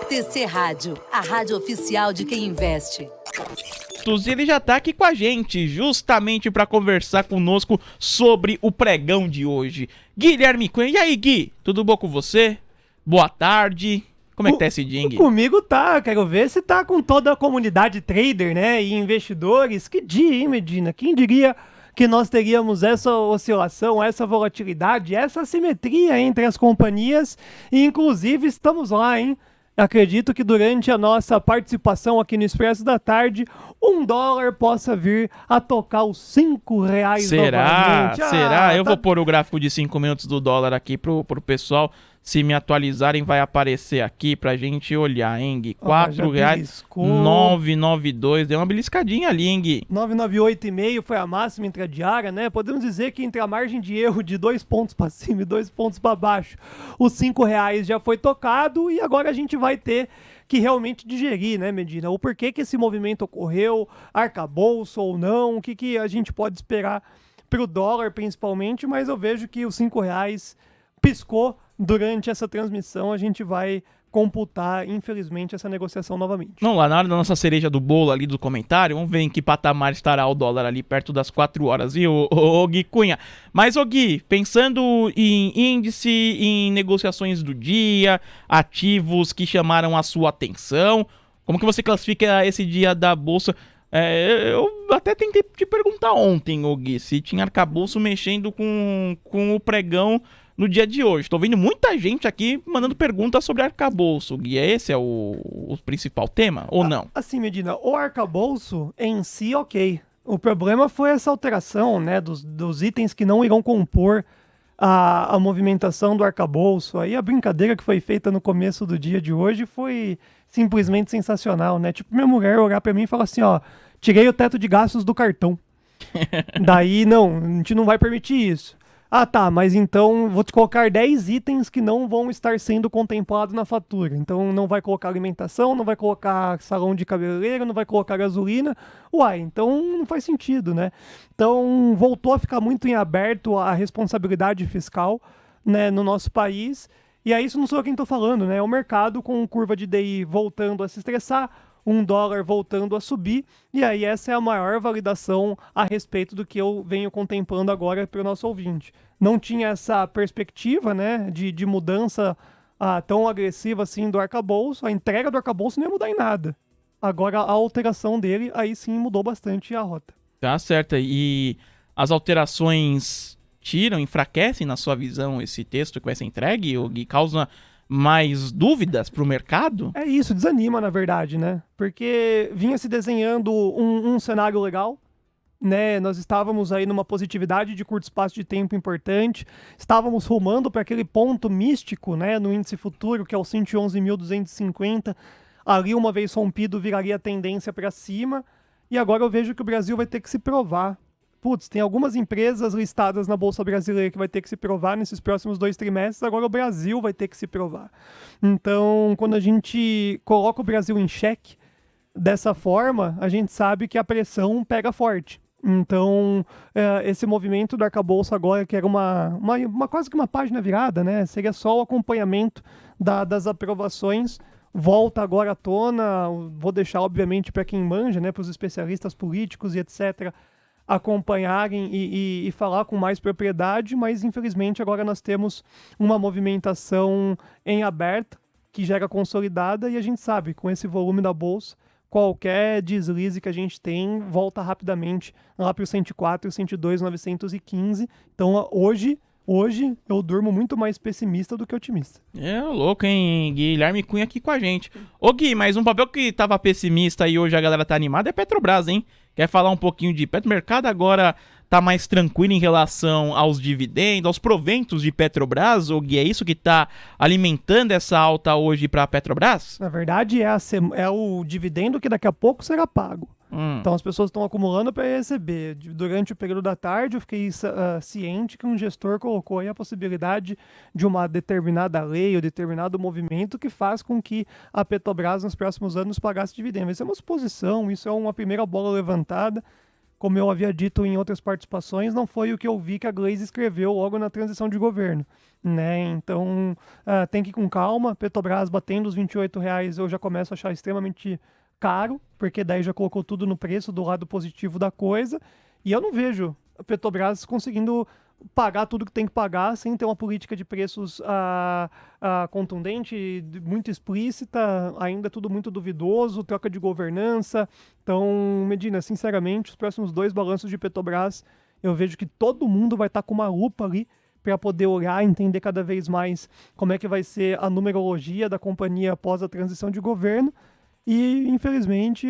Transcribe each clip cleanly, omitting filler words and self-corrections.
TC Rádio, a rádio oficial de quem investe. Ele já tá aqui com a gente, justamente para conversar conosco sobre o pregão de hoje. Guilherme Cunha, e aí, Gui? Tudo bom com você? Boa tarde. Como é que tá esse dia, Gui? Comigo tá, quero ver se tá com toda a comunidade trader, né, e investidores. Que dia, hein, Medina? Quem diria que nós teríamos essa oscilação, essa volatilidade, essa assimetria entre as companhias, e inclusive estamos lá, hein? Acredito que durante a nossa participação aqui no Expresso da Tarde, $1 possa vir a tocar os R$5 Será? novamente. Será? Eu vou pôr o gráfico de 5 minutos do dólar aqui pro pessoal. Se me atualizarem, vai aparecer aqui pra gente olhar, hein, Gui? R$4,992. Deu uma beliscadinha ali, hein, Gui? 998,5 foi a máxima intradiária, né? Podemos dizer que entre a margem de erro de 2 pontos para cima e 2 pontos para baixo, os R$5 já foi tocado e agora a gente vai ter que realmente digerir, né, Medina? O porquê que esse movimento ocorreu, arcabouço ou não, o que a gente pode esperar pro dólar principalmente, mas eu vejo que os R$5 piscou durante essa transmissão, a gente vai computar, infelizmente, essa negociação novamente. Não, lá na hora da nossa cereja do bolo ali do comentário, vamos ver em que patamar estará o dólar ali perto das 4 horas, viu, ô Gui Cunha? Mas, ô Gui, pensando em índice, em negociações do dia, ativos que chamaram a sua atenção, como que você classifica esse dia da Bolsa? Eu até tentei te perguntar ontem, ô Gui, se tinha arcabouço mexendo com o pregão no dia de hoje. Tô vendo muita gente aqui mandando perguntas sobre arcabouço, Gui. Esse é o principal tema, ou não? Assim, Medina, o arcabouço em si, ok. O problema foi essa alteração, né, dos itens que não irão compor a movimentação do arcabouço. Aí a brincadeira que foi feita no começo do dia de hoje foi simplesmente sensacional, né? Tipo, minha mulher olhar pra mim e falar assim, ó, tirei o teto de gastos do cartão. Daí, não, a gente não vai permitir isso. Ah, tá, mas então vou te colocar 10 itens que não vão estar sendo contemplados na fatura. Então não vai colocar alimentação, não vai colocar salão de cabeleireiro, não vai colocar gasolina. Uai, então não faz sentido, né? Então voltou a ficar muito em aberto a responsabilidade fiscal, né, no nosso país. E aí isso não sou eu quem tô falando, né? É o mercado com curva de DI voltando a se estressar, $1 voltando a subir, e aí essa é a maior validação a respeito do que eu venho contemplando agora para o nosso ouvinte. Não tinha essa perspectiva, né, de mudança tão agressiva assim do arcabouço, a entrega do arcabouço não ia mudar em nada. Agora a alteração dele, aí sim mudou bastante a rota. Tá certo, e as alterações enfraquecem na sua visão esse texto que vai ser entregue, ou causa mais dúvidas para o mercado? É isso, desanima na verdade, né? Porque vinha se desenhando um cenário legal, né? Nós estávamos aí numa positividade de curto espaço de tempo importante, estávamos rumando para aquele ponto místico, né, no índice futuro, que é o 111.250, ali uma vez rompido viraria tendência para cima, e agora eu vejo que o Brasil vai ter que se provar. Putz, tem algumas empresas listadas na Bolsa Brasileira que vai ter que se provar nesses próximos 2 trimestres, agora o Brasil vai ter que se provar. Então, quando a gente coloca o Brasil em xeque dessa forma, a gente sabe que a pressão pega forte. Então, esse movimento do arcabouço agora, que era quase que uma página virada, né? Seria só o acompanhamento das aprovações, volta agora à tona. Vou deixar, obviamente, para quem manja, né? Para os especialistas políticos e etc., acompanharem e falar com mais propriedade, mas infelizmente agora nós temos uma movimentação em aberto que já era consolidada e a gente sabe, com esse volume da bolsa, qualquer deslize que a gente tem volta rapidamente lá para o 104, 102, 915. Então hoje eu durmo muito mais pessimista do que otimista. É louco, hein? Guilherme Cunha aqui com a gente. Ô Gui, mas um papel que tava pessimista e hoje a galera tá animada é Petrobras, hein? Quer falar um pouquinho de Petro? O mercado agora tá mais tranquilo em relação aos dividendos, aos proventos de Petrobras, ô Gui? É isso que tá alimentando essa alta hoje pra Petrobras? Na verdade, é o dividendo que daqui a pouco será pago. Então as pessoas estão acumulando para receber. Durante o período da tarde eu fiquei ciente que um gestor colocou aí a possibilidade de uma determinada lei ou determinado movimento que faz com que a Petrobras nos próximos anos pagasse dividendos. Isso é uma suposição, isso é uma primeira bola levantada. como eu havia dito em outras participações, não foi o que eu vi que a Glaze escreveu logo na transição de governo, né? Então, tem que ir com calma. Petrobras batendo os R$ 28 eu já começo a achar extremamente caro, porque daí já colocou tudo no preço do lado positivo da coisa, e eu não vejo a Petrobras conseguindo pagar tudo que tem que pagar sem ter uma política de preços contundente, muito explícita, ainda tudo muito duvidoso, troca de governança. Então, Medina, sinceramente, os próximos 2 balanços de Petrobras, eu vejo que todo mundo vai estar com uma lupa ali para poder olhar e entender cada vez mais como é que vai ser a numerologia da companhia após a transição de governo. E, infelizmente,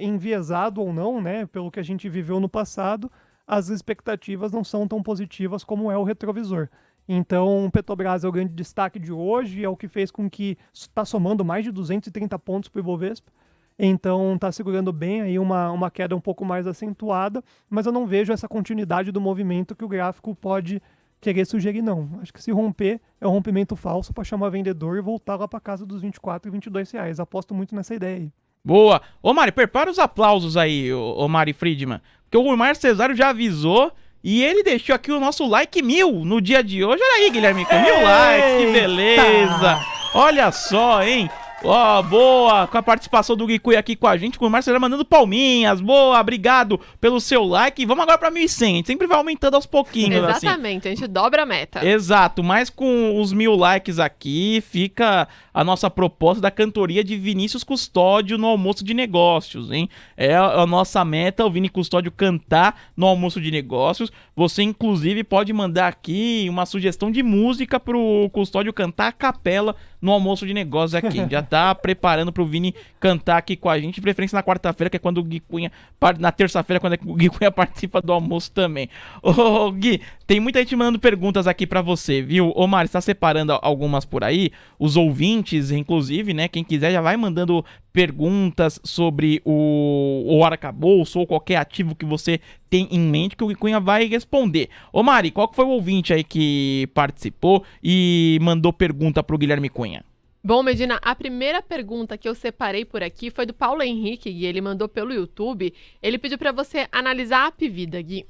enviesado ou não, né, pelo que a gente viveu no passado, as expectativas não são tão positivas como é o retrovisor. Então, Petrobras é o grande destaque de hoje, é o que fez com que está somando mais de 230 pontos para o Ibovespa. Então, está segurando bem aí uma queda um pouco mais acentuada, mas eu não vejo essa continuidade do movimento que o gráfico pode querer sugerir, não. Acho que se romper, é um rompimento falso para chamar vendedor e voltar lá para casa dos 24 e 22 reais. Aposto muito nessa ideia aí. Boa. Ô Mari, prepara os aplausos aí, ô Mari Friedman. Porque o Wilmar Cesário já avisou e ele deixou aqui o nosso like 1000 no dia de hoje. Olha aí, Guilherme, com 1000 likes, que beleza. Olha só, hein. Ó, boa, com a participação do Gui aqui com a gente, com o Marcelo mandando palminhas, boa, obrigado pelo seu like. Vamos agora pra 1.100, a gente sempre vai aumentando aos pouquinhos. Exatamente, assim. A gente dobra a meta. Exato, mas com os 1000 likes aqui, fica a nossa proposta da cantoria de Vinícius Custódio no almoço de negócios, hein? É a nossa meta, o Vini Custódio cantar no almoço de negócios. Você, inclusive, pode mandar aqui uma sugestão de música pro Custódio cantar a capela no almoço de negócios aqui. Já tá preparando pro Vini cantar aqui com a gente, de preferência na quarta-feira, que é quando o Gui Cunha, na terça-feira, quando o Gui Cunha participa do almoço também. Ô Gui, tem muita gente mandando perguntas aqui pra você, viu? Ô Mari, você tá separando algumas por aí, os ouvintes, inclusive, né, quem quiser já vai mandando perguntas sobre o arcabouço ou qualquer ativo que você tem em mente que o Gui Cunha vai responder. Ô Mari, qual que foi o ouvinte aí que participou e mandou pergunta pro Guilherme Cunha? Bom, Medina, a primeira pergunta que eu separei por aqui foi do Paulo Henrique, e ele mandou pelo YouTube. Ele pediu pra você analisar a Apvida, Gui.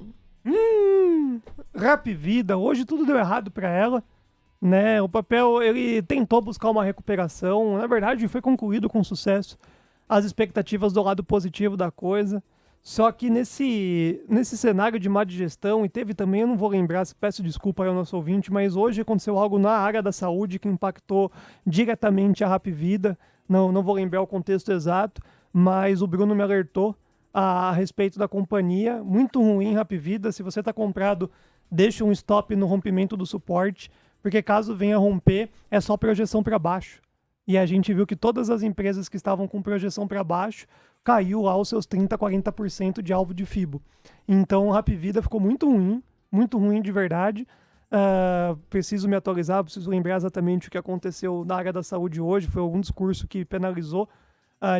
Apvida, hoje tudo deu errado pra ela, né? O papel, ele tentou buscar uma recuperação, na verdade foi concluído com sucesso as expectativas do lado positivo da coisa. Só que nesse cenário de má digestão, e teve também, eu não vou lembrar, peço desculpa aí ao nosso ouvinte, mas hoje aconteceu algo na área da saúde que impactou diretamente a Apvida. Não vou lembrar o contexto exato, mas o Bruno me alertou a respeito da companhia. Muito ruim Apvida. Se você está comprado, deixa um stop no rompimento do suporte, porque caso venha romper, é só projeção para baixo. E a gente viu que todas as empresas que estavam com projeção para baixo caiu lá os seus 30%, 40% de alvo de FIBO. Então, a Apvida ficou muito ruim de verdade. Preciso me atualizar, preciso lembrar exatamente o que aconteceu na área da saúde hoje. Foi algum discurso que penalizou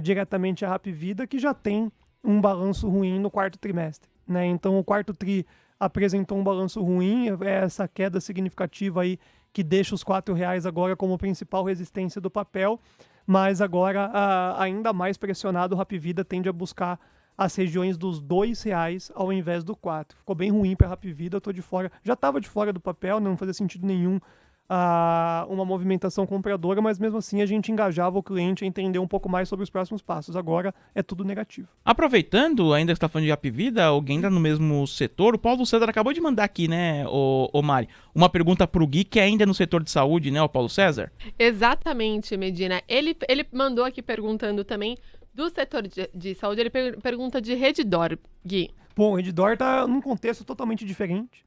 diretamente a Apvida, que já tem um balanço ruim no quarto trimestre, né? Então, o quarto tri apresentou um balanço ruim, essa queda significativa aí que deixa os R$4 agora como principal resistência do papel, mas agora ainda mais pressionado, o Apvida tende a buscar as regiões dos R$2 ao invés do 4. Ficou bem ruim para a Apvida, eu tô de fora, já estava de fora do papel, não fazia sentido nenhum uma movimentação compradora, mas mesmo assim a gente engajava o cliente a entender um pouco mais sobre os próximos passos. Agora é tudo negativo. Aproveitando, ainda que você está falando de Apvida, alguém ainda no mesmo setor, o Paulo César acabou de mandar aqui, né, o Mari, uma pergunta pro Gui, que é ainda no setor de saúde, né, o Paulo César? Exatamente, Medina. Ele mandou aqui perguntando também do setor de saúde, ele pergunta de Redditor, Gui. Bom, o Redditor está num contexto totalmente diferente,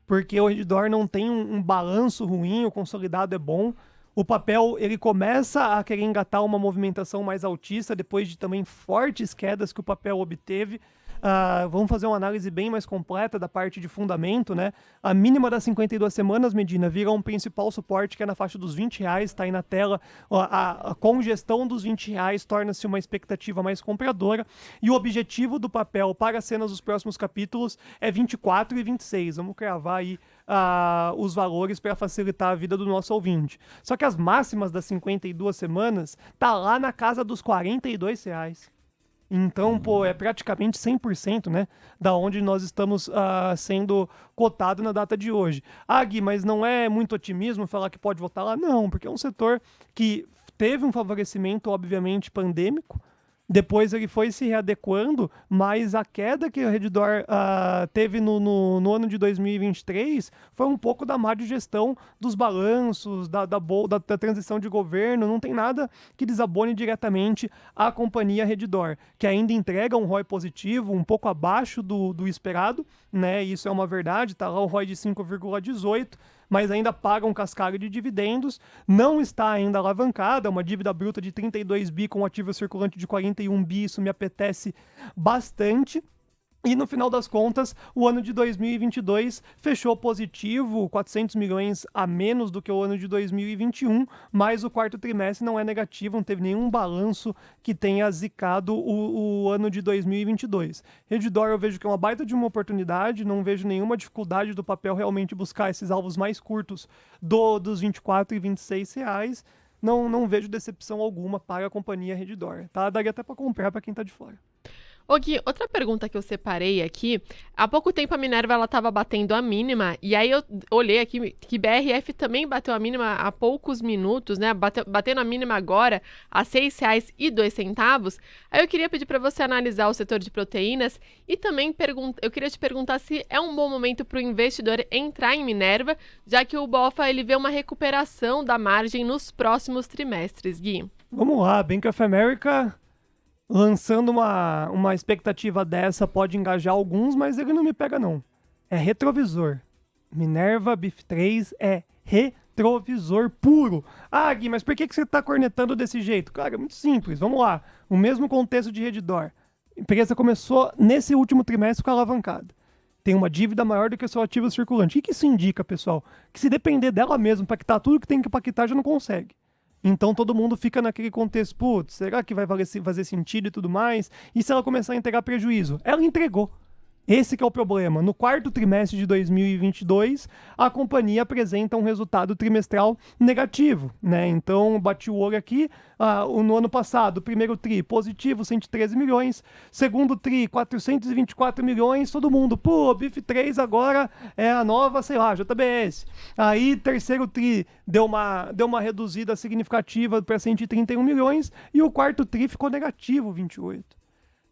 porque o Redditor não tem um balanço ruim, o consolidado é bom. O papel, ele começa a querer engatar uma movimentação mais altista, depois de também fortes quedas que o papel obteve. Vamos fazer uma análise bem mais completa da parte de fundamento, né? A mínima das 52 semanas, Medina, vira um principal suporte que é na faixa dos R$20, está aí na tela. A congestão dos R$20 torna-se uma expectativa mais compradora, e o objetivo do papel para as cenas dos próximos capítulos é 24 e 26. Vamos cravar aí os valores para facilitar a vida do nosso ouvinte. Só que as máximas das 52 semanas tá lá na casa dos R$42. Então, pô, é praticamente 100%, né, da onde nós estamos sendo cotado na data de hoje. Gui, mas não é muito otimismo falar que pode voltar lá? Não, porque é um setor que teve um favorecimento, obviamente, pandêmico. Depois ele foi se readequando, mas a queda que a Redditor teve no ano de 2023 foi um pouco da má gestão dos balanços, da transição de governo. Não tem nada que desabone diretamente a companhia Redditor, que ainda entrega um ROI positivo, um pouco abaixo do esperado, né? Isso é uma verdade, tá lá o ROI de 5,18%, mas ainda paga um cascalho de dividendos, não está ainda alavancada, uma dívida bruta de 32 bi com ativo circulante de 41 bi, isso me apetece bastante. E no final das contas, o ano de 2022 fechou positivo, 400 milhões a menos do que o ano de 2021, mas o quarto trimestre não é negativo, não teve nenhum balanço que tenha zicado o ano de 2022. Redditor eu vejo que é uma baita de uma oportunidade, não vejo nenhuma dificuldade do papel realmente buscar esses alvos mais curtos dos 24 e 26 reais. Não vejo decepção alguma para a companhia Redditor, tá? Daria até para comprar para quem está de fora. Gui, outra pergunta que eu separei aqui, há pouco tempo a Minerva ela estava batendo a mínima, e aí eu olhei aqui que BRF também bateu a mínima há poucos minutos, né, batendo a mínima agora a R$ 6,02, aí eu queria pedir para você analisar o setor de proteínas e também eu queria te perguntar se é um bom momento para o investidor entrar em Minerva, já que o BOFA ele vê uma recuperação da margem nos próximos trimestres, Gui. Vamos lá, Bank of America lançando uma expectativa dessa pode engajar alguns, mas ele não me pega não. É retrovisor. Minerva BIF3 é retrovisor puro. Gui, mas por que você está cornetando desse jeito? Cara, é muito simples. Vamos lá. O mesmo contexto de Redditor. A empresa começou nesse último trimestre com alavancada. Tem uma dívida maior do que o seu ativo circulante. O que isso indica, pessoal? Que se depender dela mesma para quitar tudo que tem que quitar, já não consegue. Então todo mundo fica naquele contexto, putz, será que vai fazer sentido e tudo mais? E se ela começar a entregar prejuízo? Ela entregou. Esse que é o problema. No quarto trimestre de 2022, a companhia apresenta um resultado trimestral negativo, né? Então, bati o olho aqui, no ano passado, primeiro tri, positivo, 113 milhões, segundo tri, 424 milhões, todo mundo, BIF3 agora é a nova, sei lá, JBS. Aí, terceiro tri, deu uma reduzida significativa para 131 milhões, e o quarto tri ficou negativo, 28.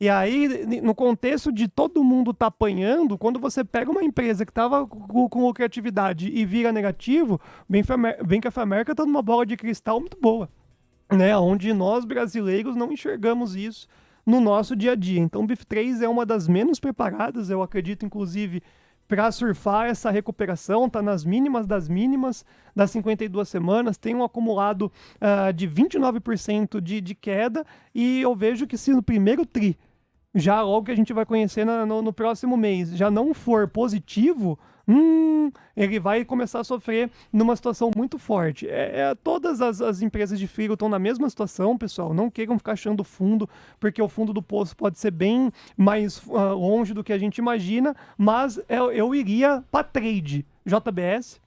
E aí, no contexto de todo mundo tá apanhando, quando você pega uma empresa que estava com lucratividade e vira negativo, Bank of America tá numa bola de cristal muito boa, né? Onde nós brasileiros não enxergamos isso no nosso dia a dia. Então, o BIF3 é uma das menos preparadas, eu acredito, inclusive, para surfar essa recuperação, tá nas mínimas das mínimas das 52 semanas, tem um acumulado de 29% de queda, e eu vejo que se no primeiro tri, já logo que a gente vai conhecer no próximo mês, já não for positivo, ele vai começar a sofrer numa situação muito forte. Todas as empresas de frigo estão na mesma situação, pessoal. Não queiram ficar achando fundo, porque o fundo do poço pode ser bem mais longe do que a gente imagina, mas eu iria para trade. JBS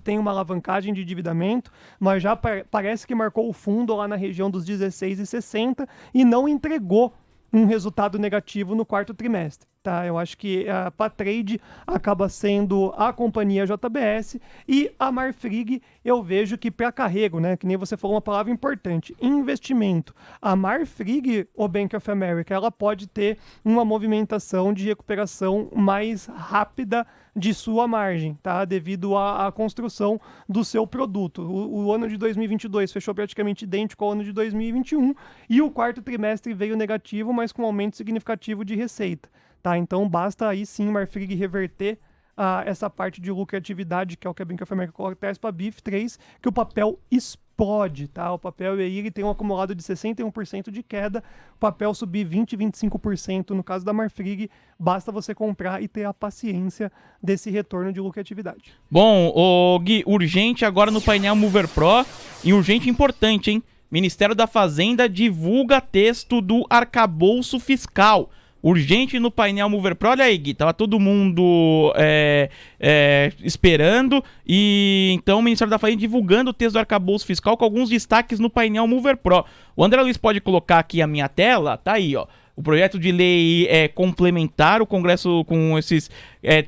tem uma alavancagem de endividamento, mas já parece que marcou o fundo lá na região dos 16,60 e não entregou um resultado negativo no quarto trimestre, tá? Eu acho que para trade acaba sendo a companhia JBS, e a Marfrig eu vejo que para carrego, né? Que nem você falou uma palavra importante, investimento. A Marfrig, o Bank of America, ela pode ter uma movimentação de recuperação mais rápida de sua margem, tá? Devido à construção do seu produto. O ano de 2022 fechou praticamente idêntico ao ano de 2021, e o quarto trimestre veio negativo, mas com aumento significativo de receita, tá? Então basta aí sim Marfrig reverter essa parte de lucratividade, que é o que a Bank of America traz para a BIF3, que o papel explode, tá? O papel aí ele tem um acumulado de 61% de queda, o papel subir 20, 25% no caso da Marfrig, basta você comprar e ter a paciência desse retorno de lucratividade. Bom, Gui, urgente agora no painel Mover Pro, e urgente importante, hein? Ministério da Fazenda divulga texto do arcabouço fiscal. urgente no painel Mover Pro. Olha aí, Gui, tava todo mundo esperando, e então o Ministério da Fazenda divulgando o texto do arcabouço fiscal com alguns destaques no painel Mover Pro. O André Luiz pode colocar aqui a minha tela, tá aí, ó. O projeto de lei complementar, o Congresso com esses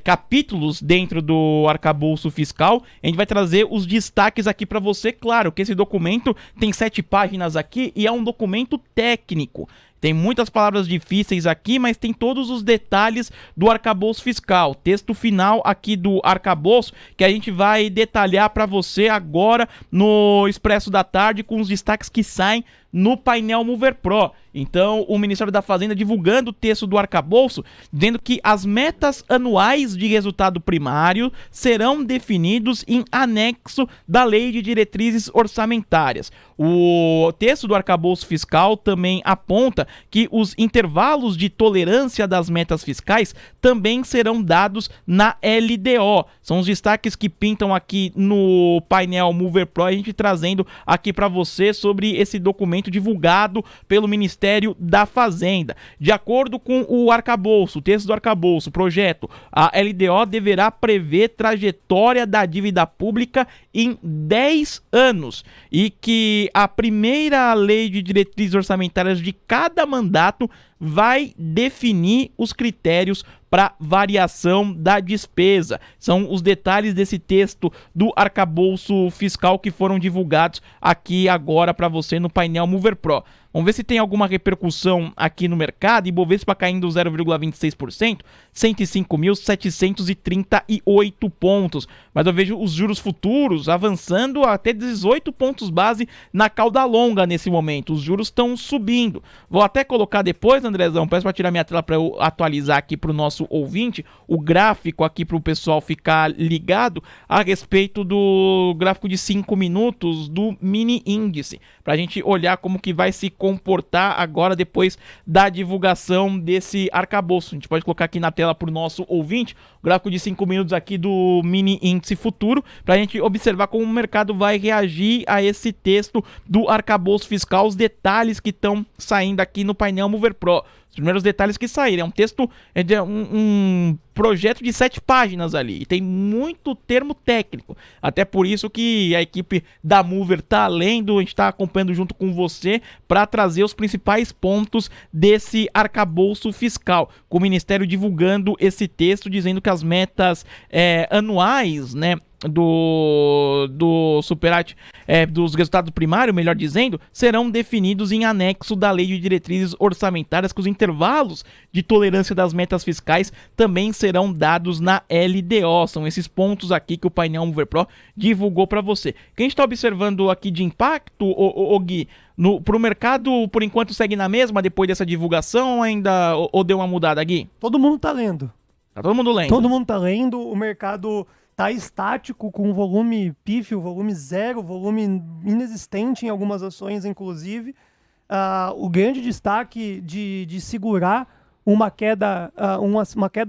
capítulos dentro do arcabouço fiscal. A gente vai trazer os destaques aqui para você. Claro que esse documento tem 7 páginas aqui e é um documento técnico. Tem muitas palavras difíceis aqui, mas tem todos os detalhes do arcabouço fiscal. Texto final aqui do arcabouço que a gente vai detalhar para você agora no Expresso da Tarde com os destaques que saem no painel Mover Pro. Então, o Ministério da Fazenda divulgando o texto do arcabouço, dizendo que as metas anuais de resultado primário serão definidos em anexo da Lei de Diretrizes Orçamentárias. O texto do arcabouço fiscal também aponta que os intervalos de tolerância das metas fiscais também serão dados na LDO. São os destaques que pintam aqui no painel Mover Pro, a gente trazendo aqui para você sobre esse documento divulgado pelo Ministério da Fazenda. De acordo com o arcabouço, o texto do arcabouço, o projeto, a LDO deverá prever trajetória da dívida pública em 10 anos e que a primeira lei de diretrizes orçamentárias de cada mandato vai definir os critérios para variação da despesa. São os detalhes desse texto do arcabouço fiscal que foram divulgados aqui agora para você no painel Mover Pro. Vamos ver se tem alguma repercussão aqui no mercado. Ibovespa caindo 0,26%, 105.738 pontos. Mas eu vejo os juros futuros avançando até 18 pontos base na cauda longa nesse momento. Os juros estão subindo. Vou até colocar depois, Andrezão, peço para tirar minha tela para eu atualizar aqui para o nosso ouvinte, o gráfico aqui para o pessoal ficar ligado a respeito do gráfico de 5 minutos do mini índice, para a gente olhar como que vai se comportar agora depois da divulgação desse arcabouço. A gente pode colocar aqui na tela para o nosso ouvinte o gráfico de 5 minutos aqui do mini índice futuro, para a gente observar como o mercado vai reagir a esse texto do arcabouço fiscal, os detalhes que estão saindo aqui no painel Mover Pro. Os primeiros detalhes que saíram. É um texto, um projeto de 7 páginas ali. E tem muito termo técnico. Até por isso que a equipe da Mover tá lendo, a gente tá acompanhando junto com você para trazer os principais pontos desse arcabouço fiscal. Com o Ministério divulgando esse texto, dizendo que as metas anuais, né, do superávit, dos resultados primários, melhor dizendo, serão definidos em anexo da Lei de Diretrizes Orçamentárias, que os intervalos de tolerância das metas fiscais também serão dados na LDO. São esses pontos aqui que o painel Mover Pro divulgou para você. Quem está observando aqui de impacto, o Gui, para o mercado, por enquanto segue na mesma depois dessa divulgação, ainda ou deu uma mudada, Gui? Todo mundo tá lendo. Tá todo mundo lendo. Todo mundo tá lendo, o mercado tá estático, com volume pífio, volume zero, volume inexistente em algumas ações, inclusive. O grande destaque de segurar uma queda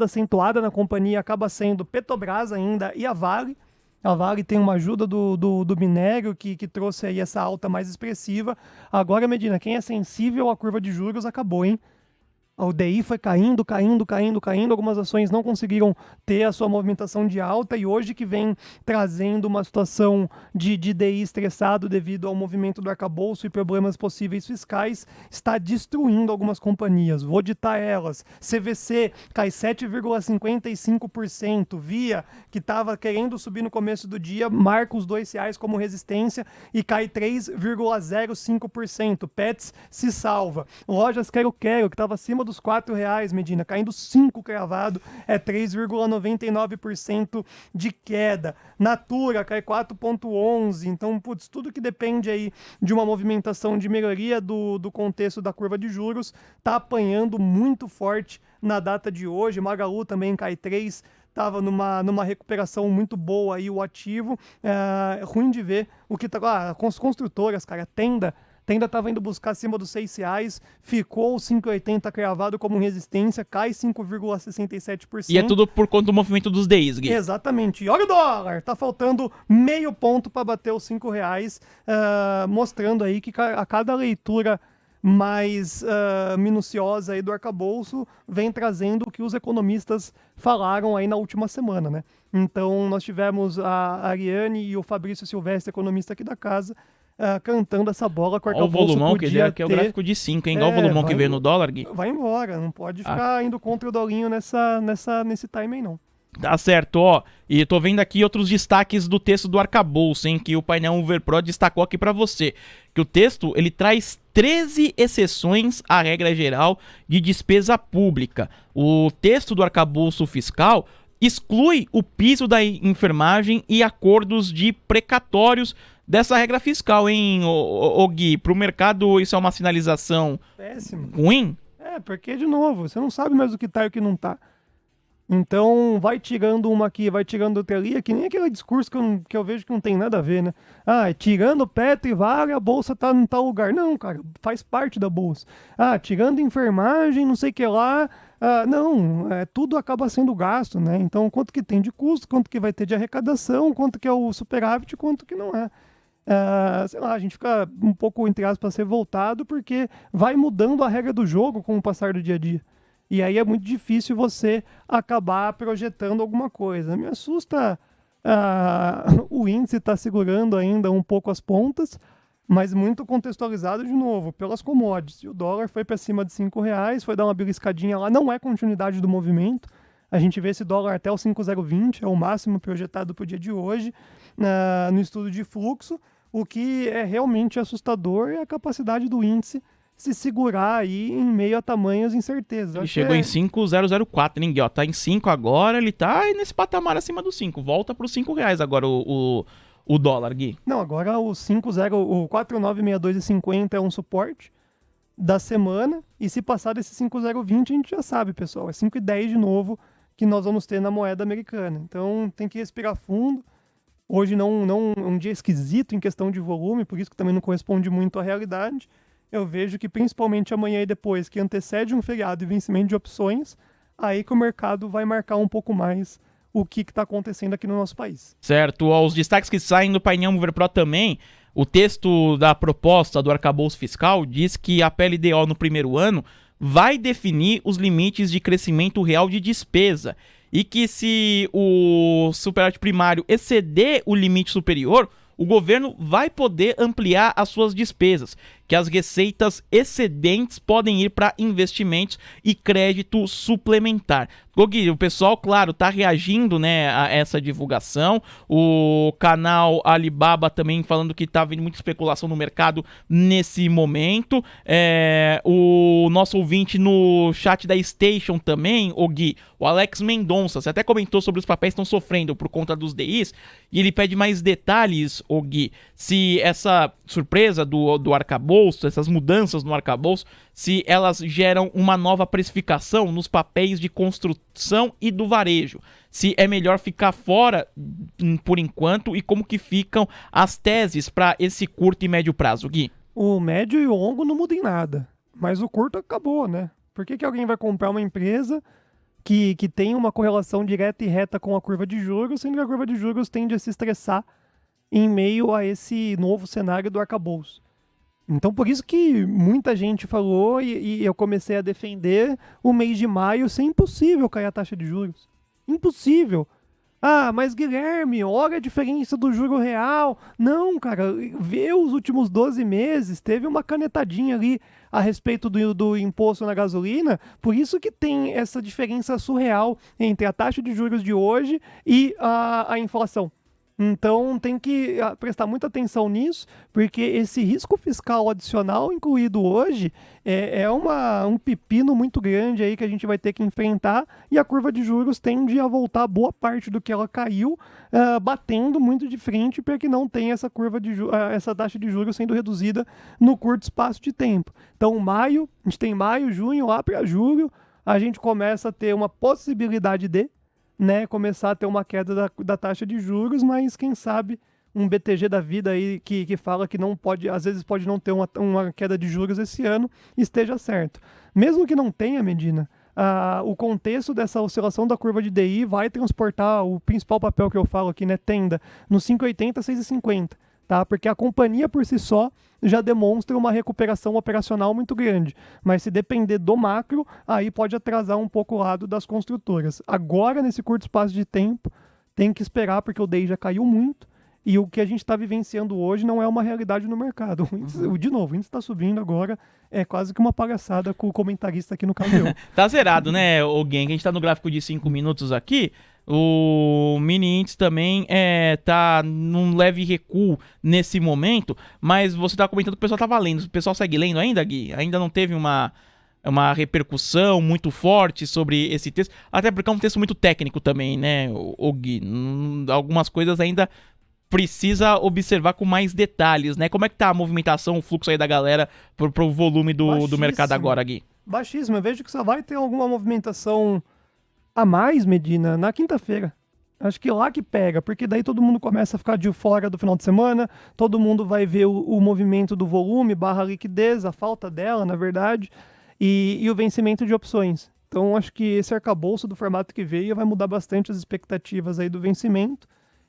acentuada na companhia acaba sendo Petrobras ainda e a Vale. A Vale tem uma ajuda do minério que trouxe aí essa alta mais expressiva. Agora, Medina, quem é sensível à curva de juros acabou, hein? O DI foi caindo. Algumas ações não conseguiram ter a sua movimentação de alta e hoje que vem trazendo uma situação de DI estressado devido ao movimento do arcabouço e problemas possíveis fiscais, está destruindo algumas companhias. Vou ditar elas. CVC cai 7,55%. Via, que estava querendo subir no começo do dia, marca os R$2 como resistência e cai 3,05%. Pets se salva. Lojas Quero, que estava acima dos R$4, Medina, caindo 5 cravado, 3,99% de queda. Natura cai 4,11%, então, putz, tudo que depende aí de uma movimentação de melhoria do contexto da curva de juros, tá apanhando muito forte na data de hoje. Magalu também cai 3%, estava numa recuperação muito boa aí o ativo. Ruim de ver o que tá. Com as construtoras, cara, Tenda estava indo buscar acima dos R$6, ficou 5,80 cravado como resistência, cai 5,67%. E é tudo por conta do movimento dos DIs, Gui. Exatamente. E olha o dólar, tá faltando meio ponto para bater os R$5, mostrando aí que a cada leitura mais minuciosa aí do arcabouço vem trazendo o que os economistas falaram aí na última semana, né? Então, nós tivemos a Ariane e o Fabrício Silvestre, economista aqui da casa, cantando essa bola com o Olha o arcabouço volumão, podia que é o ter... gráfico de 5, hein? Igual o volumão que veio no dólar, Gui. Vai embora, não pode ficar indo contra o dolinho nesse timing, não. Tá certo, ó. E tô vendo aqui outros destaques do texto do arcabouço, hein? Que o painel Overpro destacou aqui pra você. Que o texto, ele traz 13 exceções à regra geral de despesa pública. O texto do arcabouço fiscal exclui o piso da enfermagem e acordos de precatórios dessa regra fiscal, hein, ô Gui? Pro mercado isso é uma sinalização Péssimo. ruim? Porque, de novo, você não sabe mais o que tá e o que não tá. Então, vai tirando uma aqui, vai tirando outra ali, é que nem aquele discurso que eu vejo que não tem nada a ver, né? Tirando Petro e Vale, a bolsa tá em tal lugar. Não, cara, faz parte da bolsa. Tirando enfermagem, não sei o que lá. Tudo acaba sendo gasto, né? Então, quanto que tem de custo, quanto que vai ter de arrecadação, quanto que é o superávit, quanto que não é. Sei lá, a gente fica um pouco, entre aspas, revoltado, porque vai mudando a regra do jogo com o passar do dia a dia. E aí é muito difícil você acabar projetando alguma coisa. Me assusta o índice estar segurando ainda um pouco as pontas, mas muito contextualizado de novo pelas commodities. O dólar foi para cima de R$5, foi dar uma beliscadinha lá, não é continuidade do movimento. A gente vê esse dólar até o 5,020, é o máximo projetado para o dia de hoje, no estudo de fluxo. O que é realmente assustador é a capacidade do índice se segurar aí em meio a tamanhas incertezas. Ele chegou em 5,004, ninguém, ó, tá em 5 agora, ele tá aí nesse patamar acima dos 5, volta para os R$5 agora o dólar, Gui. Não, agora o 4,962,50 é um suporte da semana, e se passar desse 5,020 a gente já sabe, pessoal, é 5,10 de novo que nós vamos ter na moeda americana. Então tem que respirar fundo. Hoje não um dia esquisito em questão de volume, por isso que também não corresponde muito à realidade. Eu vejo que principalmente amanhã e depois, que antecede um feriado e vencimento de opções, aí que o mercado vai marcar um pouco mais o que está acontecendo aqui no nosso país. Certo, os destaques que saem do painel Overpro também, o texto da proposta do arcabouço fiscal diz que a PLDO no primeiro ano vai definir os limites de crescimento real de despesa e que se o superávit primário exceder o limite superior, o governo vai poder ampliar as suas despesas, que as receitas excedentes podem ir para investimentos e crédito suplementar. Gui, o pessoal, claro, tá reagindo, né, a essa divulgação. O canal Alibaba também falando que tá havendo muita especulação no mercado nesse momento. O nosso ouvinte no chat da Station também, Gui, o Alex Mendonça, você até comentou sobre os papéis que estão sofrendo por conta dos DIs, e ele pede mais detalhes, Gui, se essa surpresa do arcabouço, essas mudanças no arcabouço, se elas geram uma nova precificação nos papéis de construção e do varejo. Se é melhor ficar fora por enquanto e como que ficam as teses para esse curto e médio prazo, Gui? O médio e o longo não muda em nada, mas o curto acabou, né? Por que alguém vai comprar uma empresa que tem uma correlação direta e reta com a curva de juros, sendo que a curva de juros tende a se estressar em meio a esse novo cenário do arcabouço? Então, por isso que muita gente falou e eu comecei a defender o mês de maio ser impossível cair a taxa de juros. Impossível. Mas Guilherme, olha a diferença do juro real. Não, cara, vê os últimos 12 meses, teve uma canetadinha ali a respeito do imposto na gasolina, por isso que tem essa diferença surreal entre a taxa de juros de hoje e a inflação. Então tem que prestar muita atenção nisso, porque esse risco fiscal adicional incluído hoje é um pepino muito grande aí que a gente vai ter que enfrentar, e a curva de juros tende a voltar boa parte do que ela caiu, batendo muito de frente para que não tenha essa essa taxa de juros sendo reduzida no curto espaço de tempo. Então maio, a gente tem maio, junho, lá para julho, a gente começa a ter uma possibilidade de começar a ter uma queda da taxa de juros, mas quem sabe um BTG da vida aí que fala que não pode, às vezes pode não ter uma queda de juros esse ano, esteja certo. Mesmo que não tenha, Medina, o contexto dessa oscilação da curva de DI vai transportar o principal papel que eu falo aqui, né, tenda, no 5,80, 6,50. tá? Porque a companhia por si só já demonstra uma recuperação operacional muito grande. Mas se depender do macro, aí pode atrasar um pouco o lado das construtoras. Agora, nesse curto espaço de tempo, tem que esperar, porque o DI já caiu muito. E o que a gente está vivenciando hoje não é uma realidade no mercado. De novo, o índice está subindo agora, é quase que uma palhaçada com o comentarista aqui no caminhão. Tá zerado, né, o Gen? A gente tá no gráfico de 5 minutos aqui. O mini índice também tá num leve recuo nesse momento, mas você tá comentando que o pessoal tava lendo. O pessoal segue lendo ainda, Gui? Ainda não teve uma repercussão muito forte sobre esse texto, até porque é um texto muito técnico também, né, o Gui? Algumas coisas ainda precisa observar com mais detalhes, né? Como é que tá a movimentação, o fluxo aí da galera pro volume do mercado agora, Gui? Baixíssimo. Eu vejo que só vai ter alguma movimentação a mais, Medina, na quinta-feira. Acho que lá que pega, porque daí todo mundo começa a ficar de fora do final de semana, todo mundo vai ver o movimento do volume, barra liquidez, a falta dela, na verdade, e o vencimento de opções. Então, acho que esse arcabouço do formato que veio vai mudar bastante as expectativas aí do vencimento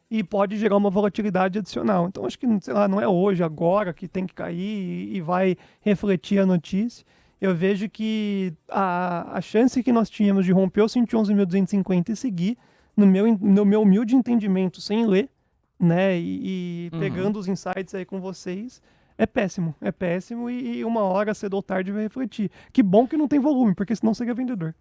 e pode gerar uma volatilidade adicional. Então, acho que, sei lá, não é hoje, agora, que tem que cair e vai refletir a notícia. Eu vejo que a chance que nós tínhamos de romper os 111.250 e seguir, no meu humilde entendimento, sem ler, né, e pegando os insights aí com vocês, é péssimo e uma hora, cedo ou tarde, vai refletir. Que bom que não tem volume, porque senão seria vendedor.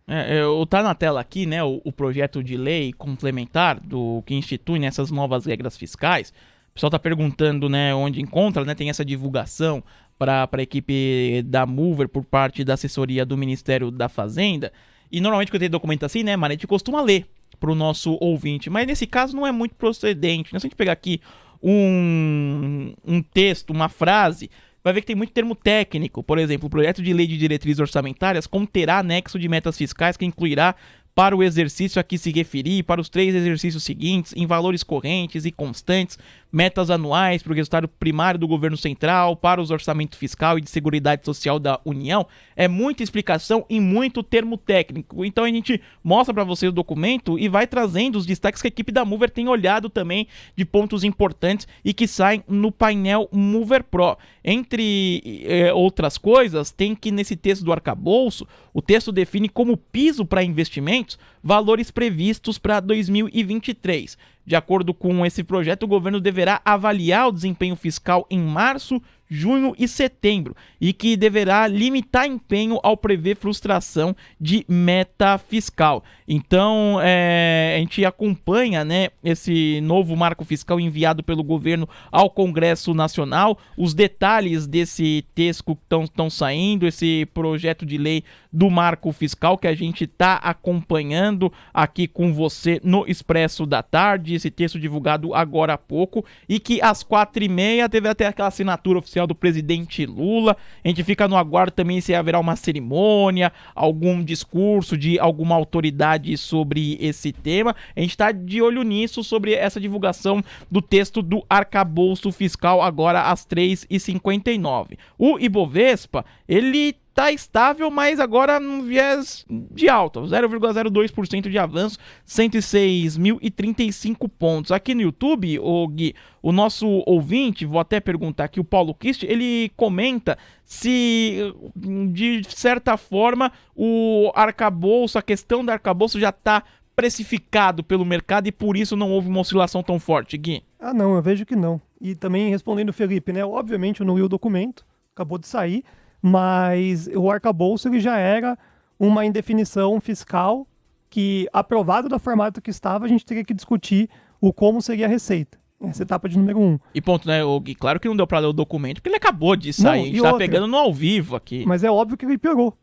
Tá na tela aqui, né, o projeto de lei complementar do que institui nessas novas regras fiscais. O pessoal tá perguntando, né, onde encontra, né, tem essa divulgação para a equipe da Mover por parte da assessoria do Ministério da Fazenda. E normalmente quando tem documento assim, né, Mara, a gente costuma ler pro nosso ouvinte, mas nesse caso não é muito procedente, né? Se a gente pegar aqui um texto, uma frase, vai ver que tem muito termo técnico. Por exemplo, o projeto de lei de diretrizes orçamentárias conterá anexo de metas fiscais que incluirá para o exercício a que se referir e para os 3 exercícios seguintes, em valores correntes e constantes, metas anuais para o resultado primário do governo central, para os orçamentos fiscal e de seguridade social da União. É muita explicação e muito termo técnico. Então a gente mostra para você o documento e vai trazendo os destaques que a equipe da Mover tem olhado também de pontos importantes e que saem no painel Mover Pro. Entre outras coisas, tem que nesse texto do arcabouço, o texto define como piso para investimentos valores previstos para 2023. De acordo com esse projeto, o governo deverá avaliar o desempenho fiscal em março, junho e setembro e que deverá limitar empenho ao prever frustração de meta fiscal. Então, a gente acompanha, né, esse novo marco fiscal enviado pelo governo ao Congresso Nacional. Os detalhes desse texto estão saindo, esse projeto de lei do marco fiscal que a gente está acompanhando aqui com você no Expresso da Tarde, esse texto divulgado agora há pouco e que às 4h30 teve até aquela assinatura oficial do presidente Lula. A gente fica no aguardo também se haverá uma cerimônia, algum discurso de alguma autoridade sobre esse tema. A gente está de olho nisso, sobre essa divulgação do texto do arcabouço fiscal agora às 3h59. O Ibovespa, ele tá estável, mas agora num viés de alta, 0,02% de avanço, 106.035 pontos. Aqui no YouTube, Gui, o nosso ouvinte, vou até perguntar aqui, o Paulo Kist, ele comenta se, de certa forma, o arcabouço, a questão do arcabouço já está precificado pelo mercado e por isso não houve uma oscilação tão forte, Gui. Ah, não, eu vejo que não. E também respondendo o Felipe, né, obviamente eu não li o documento, acabou de sair, mas o arcabouço ele já era uma indefinição fiscal que, aprovado do formato que estava, a gente teria que discutir o como seria a receita. Essa etapa de número 1. E ponto, né, Gui? Claro que não deu pra ler o documento, porque ele acabou de sair. Não, a gente tá pegando no ao vivo aqui. Mas é óbvio que ele piorou.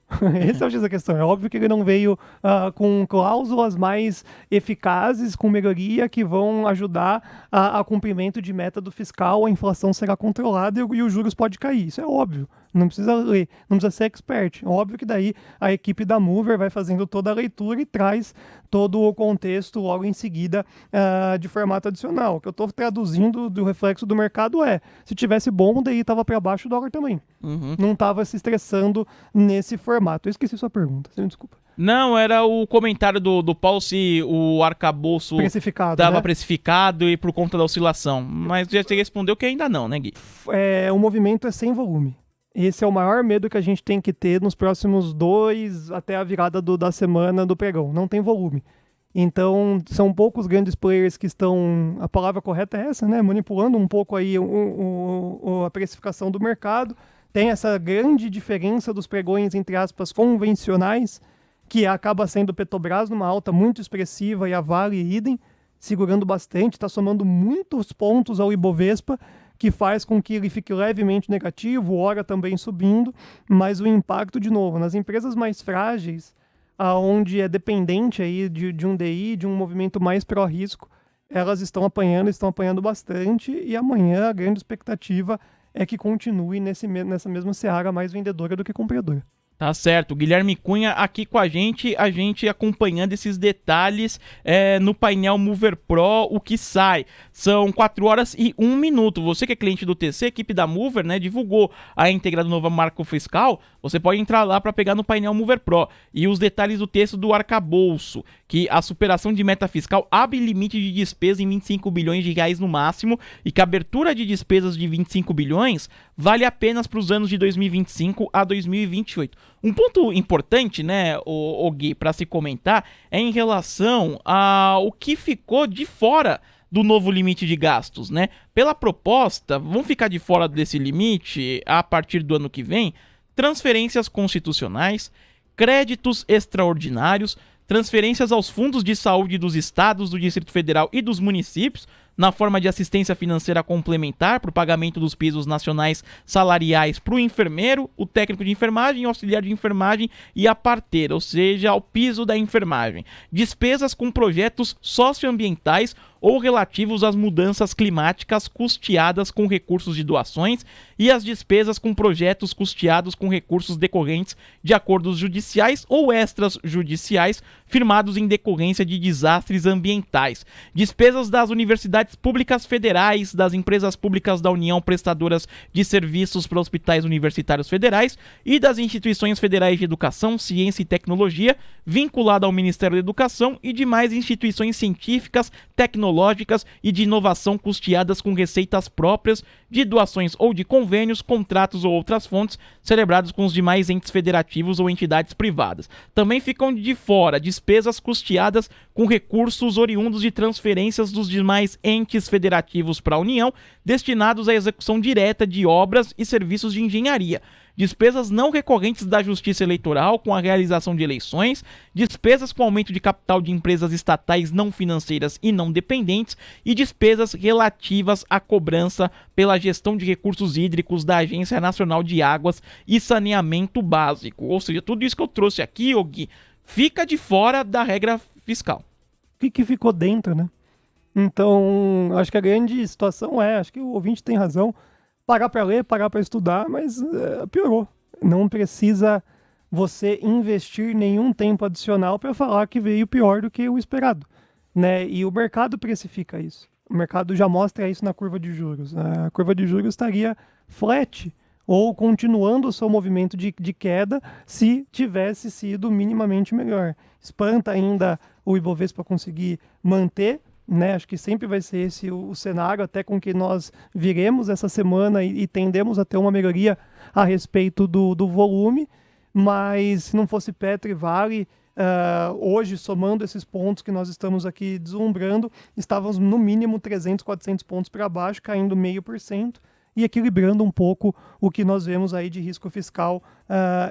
Esse é o X da questão. É óbvio que ele não veio com cláusulas mais eficazes, com melhoria, que vão ajudar a cumprimento de meta do fiscal, a inflação será controlada e os juros podem cair. Isso é óbvio. não precisa ler, não precisa ser expert. Óbvio que daí a equipe da Mover vai fazendo toda a leitura e traz todo o contexto logo em seguida de formato adicional. O que eu estou traduzindo do reflexo do mercado se tivesse bom, daí estava para baixo o dólar também. Não estava se estressando nesse formato. Eu esqueci sua pergunta, você me desculpa. Não, era o comentário do Paulo se o arcabouço estava precificado e por conta da oscilação. Mas já você respondeu que ainda não, né, Gui? O movimento é sem volume. Esse é o maior medo que a gente tem que ter nos próximos 2 até a virada da semana do pregão. Não tem volume. Então, são poucos grandes players que estão, a palavra correta é essa, né? Manipulando um pouco aí a precificação do mercado. Tem essa grande diferença dos pregões, entre aspas, convencionais, que acaba sendo Petrobras numa alta muito expressiva e a Vale idem, segurando bastante, está somando muitos pontos ao Ibovespa, que faz com que ele fique levemente negativo, ora também subindo, mas o impacto, de novo, nas empresas mais frágeis, onde é dependente aí de um DI, de um movimento mais pró-risco, elas estão apanhando bastante, e amanhã a grande expectativa é que continue nessa mesma seara mais vendedora do que compradora. Tá certo, Guilherme Cunha aqui com a gente acompanhando esses detalhes no painel Mover Pro, o que sai. São 4 horas e 1 minuto. Você que é cliente do TC, a equipe da Mover, né, divulgou a íntegra do novo marco fiscal. Você pode entrar lá para pegar no painel Mover Pro. E os detalhes do texto do arcabouço, que a superação de meta fiscal abre limite de despesa em 25 bilhões de reais no máximo e que a abertura de despesas de 25 bilhões vale apenas para os anos de 2025 a 2028. Um ponto importante, né, o Gui, para se comentar, é em relação ao que ficou de fora do novo limite de gastos, né? Pela proposta, vão ficar de fora desse limite a partir do ano que vem transferências constitucionais, créditos extraordinários, transferências aos fundos de saúde dos estados, do Distrito Federal e dos municípios, na forma de assistência financeira complementar para o pagamento dos pisos nacionais salariais para o enfermeiro, o técnico de enfermagem, o auxiliar de enfermagem e a parteira, ou seja, o piso da enfermagem. Despesas com projetos socioambientais ou relativos às mudanças climáticas custeadas com recursos de doações e as despesas com projetos custeados com recursos decorrentes de acordos judiciais ou extrajudiciais firmados em decorrência de desastres ambientais. Despesas das universidades públicas federais, das empresas públicas da União prestadoras de serviços para hospitais universitários federais e das instituições federais de educação, ciência e tecnologia vinculada ao Ministério da Educação e demais instituições científicas, tecnológicas e de inovação custeadas com receitas próprias de doações ou de convênios, contratos ou outras fontes celebrados com os demais entes federativos ou entidades privadas. Também ficam de fora despesas custeadas com recursos oriundos de transferências dos demais entes federativos para a União destinados à execução direta de obras e serviços de engenharia. Despesas não recorrentes da Justiça Eleitoral com a realização de eleições, despesas com aumento de capital de empresas estatais não financeiras e não dependentes e despesas relativas à cobrança pela gestão de recursos hídricos da Agência Nacional de Águas e Saneamento Básico. Ou seja, tudo isso que eu trouxe aqui, Gui, fica de fora da regra fiscal. O que ficou dentro, né? Então, acho que a grande situação acho que o ouvinte tem razão, parar para ler, parar para estudar, mas piorou. Não precisa você investir nenhum tempo adicional para falar que veio pior do que o esperado, né? E o mercado precifica isso. O mercado já mostra isso na curva de juros. A curva de juros estaria flat ou continuando o seu movimento de queda se tivesse sido minimamente melhor. Espanta ainda o Ibovespa conseguir manter, né? Acho que sempre vai ser esse o cenário, até com que nós viremos essa semana e tendemos a ter uma melhoria a respeito do volume, mas se não fosse Petro e Vale, hoje, somando esses pontos que nós estamos aqui deslumbrando, estávamos no mínimo 300, 400 pontos para baixo, caindo 0,5%, e equilibrando um pouco o que nós vemos aí de risco fiscal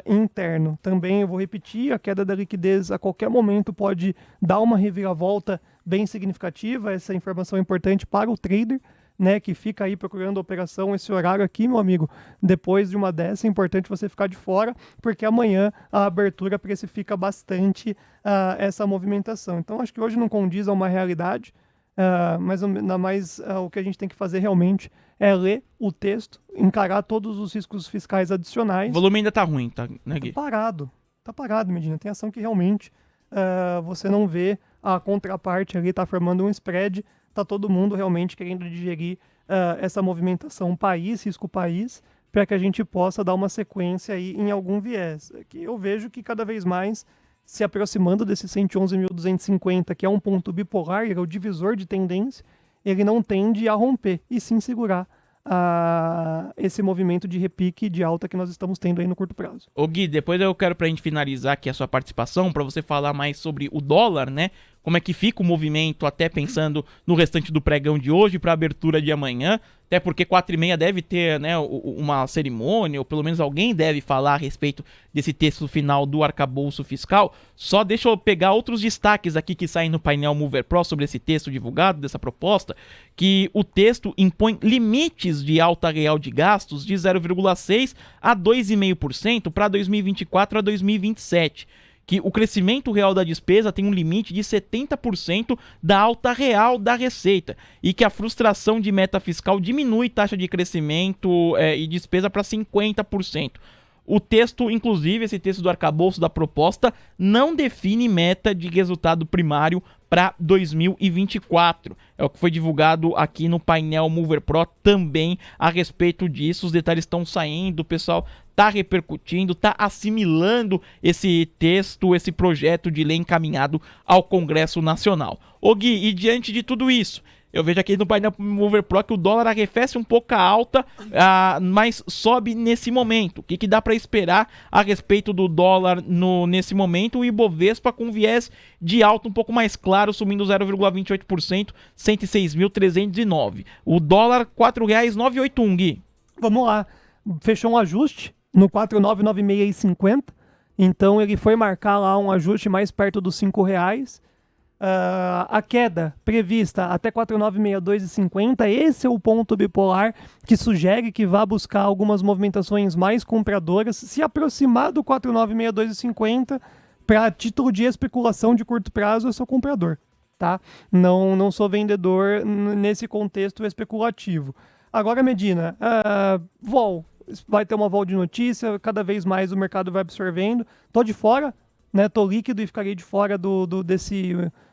interno. Também eu vou repetir, a queda da liquidez a qualquer momento pode dar uma reviravolta bem significativa. Essa informação é importante para o trader, né, que fica aí procurando a operação. Esse horário aqui, meu amigo, depois de uma dessa, é importante você ficar de fora, porque amanhã a abertura precifica bastante essa movimentação. Então, acho que hoje não condiz a uma realidade, mas o que a gente tem que fazer realmente é ler o texto, encarar todos os riscos fiscais adicionais. O volume ainda tá ruim, tá, né, Gui? Tá parado, Medina. Tem ação que realmente você não vê a contraparte ali, tá formando um spread, tá todo mundo realmente querendo digerir essa movimentação risco país, para que a gente possa dar uma sequência aí em algum viés. Que eu vejo que cada vez mais se aproximando desse 111.250, que é um ponto bipolar, ele é o divisor de tendência, ele não tende a romper, e sim segurar esse movimento de repique de alta que nós estamos tendo aí no curto prazo. Ô Gui, depois eu quero pra gente finalizar aqui a sua participação, pra você falar mais sobre o dólar, né? Como é que fica o movimento, até pensando no restante do pregão de hoje pra abertura de amanhã, até porque 4h30 deve ter, né, uma cerimônia, ou pelo menos alguém deve falar a respeito desse texto final do arcabouço fiscal. Só deixa eu pegar outros destaques aqui que saem no painel Mover Pro sobre esse texto divulgado, dessa proposta, que o texto impõe limites de alta real de gastos de 0,6% a 2,5% para 2024 a 2027. Que o crescimento real da despesa tem um limite de 70% da alta real da receita e que a frustração de meta fiscal diminui taxa de crescimento e despesa para 50%. O texto, inclusive, esse texto do arcabouço da proposta, não define meta de resultado primário para 2024. É o que foi divulgado aqui no painel Mover Pro também a respeito disso. Os detalhes estão saindo, o pessoal está repercutindo, está assimilando esse texto, esse projeto de lei encaminhado ao Congresso Nacional. Ô Gui, e diante de tudo isso, eu vejo aqui no painel Mover Pro que o dólar arrefece um pouco a alta, mas sobe nesse momento. O que dá para esperar a respeito do dólar nesse momento? O Ibovespa com viés de alta um pouco mais claro, subindo 0,28%, 106.309. O dólar, R$ 4,981, Gui. Vamos lá. Fechou um ajuste no 4,996,50. Então ele foi marcar lá um ajuste mais perto dos R$ 5,00. A queda prevista até 4,962,50, esse é o ponto bipolar que sugere que vá buscar algumas movimentações mais compradoras, se aproximar do 4,962,50 para título de especulação de curto prazo. Eu sou comprador, tá? Não sou vendedor nesse contexto especulativo. Agora, Medina, vol, vai ter uma vol de notícia, cada vez mais o mercado vai absorvendo. Tô de fora, né? Tô líquido e ficarei de fora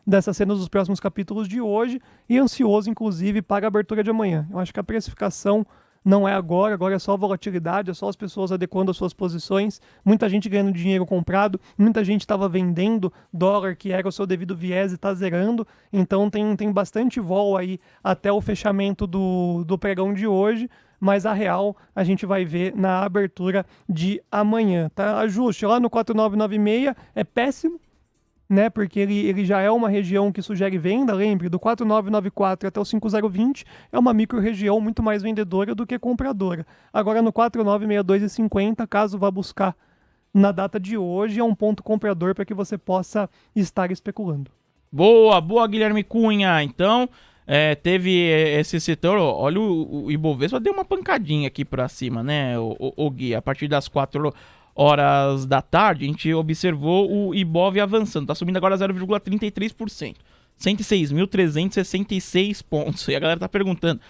dessa cena dos próximos capítulos de hoje e ansioso, inclusive, para a abertura de amanhã. Eu acho que a precificação não é agora é só volatilidade, é só as pessoas adequando as suas posições, muita gente ganhando dinheiro comprado, muita gente estava vendendo dólar que era o seu devido viés e está zerando, então tem bastante vol aí até o fechamento do pregão de hoje, mas a real a gente vai ver na abertura de amanhã, tá? Ajuste lá no 4,996 é péssimo, né? Porque ele já é uma região que sugere venda, lembre, do 4,994 até o 5,020 é uma micro-região muito mais vendedora do que compradora. Agora no 4,962,50, caso vá buscar na data de hoje, é um ponto comprador para que você possa estar especulando. Boa, Guilherme Cunha. Então, teve esse setor, olha, o Ibovespa deu uma pancadinha aqui para cima, né, o Gui, a partir das 4 horas da tarde, a gente observou o Ibov avançando, tá subindo agora 0,33%, 106.366 pontos, e a galera tá perguntando,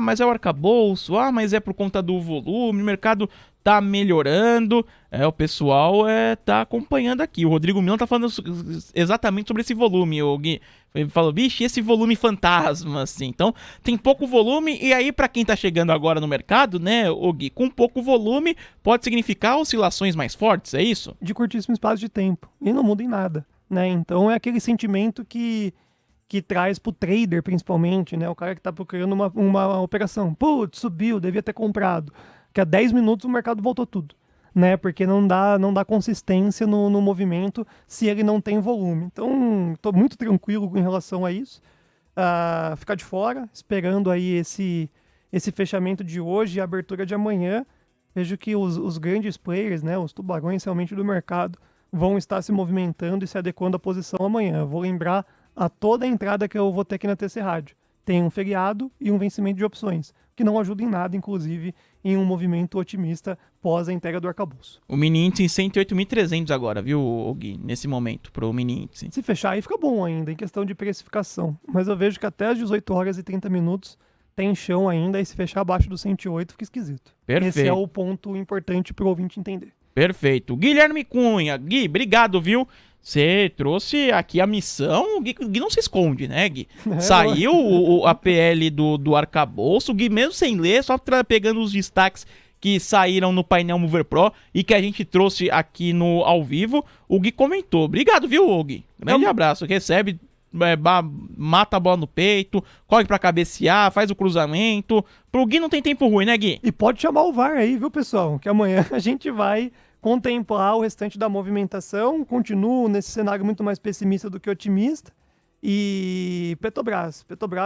mas é o arcabouço, mas é por conta do volume, o mercado tá melhorando, o pessoal tá acompanhando aqui. O Rodrigo Milão tá falando exatamente sobre esse volume, o Gui. Ele falou, bicho, esse volume fantasma, assim. Então, tem pouco volume, e aí pra quem tá chegando agora no mercado, né, o Gui, com pouco volume, pode significar oscilações mais fortes, é isso? De curtíssimo espaço de tempo, e não muda em nada, né? Então, é aquele sentimento que traz pro trader, principalmente, né? O cara que tá procurando uma operação. Putz, subiu, devia ter comprado. Que a 10 minutos o mercado voltou tudo, né? Porque não dá consistência no movimento se ele não tem volume. Então, estou muito tranquilo em relação a isso. Ficar de fora, esperando aí esse fechamento de hoje e a abertura de amanhã. Vejo que os grandes players, né? Os tubarões realmente do mercado vão estar se movimentando e se adequando à posição amanhã. Eu vou lembrar a toda a entrada que eu vou ter aqui na TC Rádio. Tem um feriado e um vencimento de opções, que não ajuda em nada, inclusive, em um movimento otimista pós a entrega do arcabouço. O mini índice em 108.300 agora, viu, Gui, nesse momento, pro mini índice. Se fechar aí fica bom ainda, em questão de precificação. Mas eu vejo que até às 18 horas e 30 minutos tem chão ainda, e se fechar abaixo do 108 fica esquisito. Perfeito. Esse é o ponto importante pro ouvinte entender. Perfeito. Guilherme Cunha. Gui, obrigado, viu? Você trouxe aqui a missão. O Gui não se esconde, né, Gui? Saiu a PL do arcabouço. O Gui, mesmo sem ler, só pegando os destaques que saíram no painel Mover Pro e que a gente trouxe aqui no ao vivo, o Gui comentou. Obrigado, viu, Gui? Grande abraço. Recebe, mata a bola no peito, corre pra cabecear, faz o cruzamento. Pro Gui não tem tempo ruim, né, Gui? E pode chamar o VAR aí, viu, pessoal? Que amanhã a gente vai contemplar o restante da movimentação. Continuo nesse cenário muito mais pessimista do que otimista. E Petrobras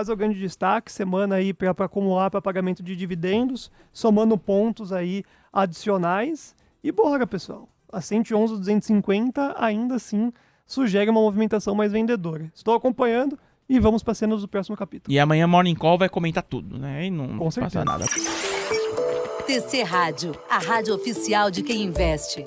é o grande destaque, semana aí para acumular para pagamento de dividendos, somando pontos aí adicionais. E bora, pessoal, a 111,250 ainda assim sugere uma movimentação mais vendedora. Estou acompanhando e vamos para cenas do próximo capítulo. E amanhã Morning Call vai comentar tudo, né? E não Com certeza. passa nada. TC Rádio, a rádio oficial de quem investe.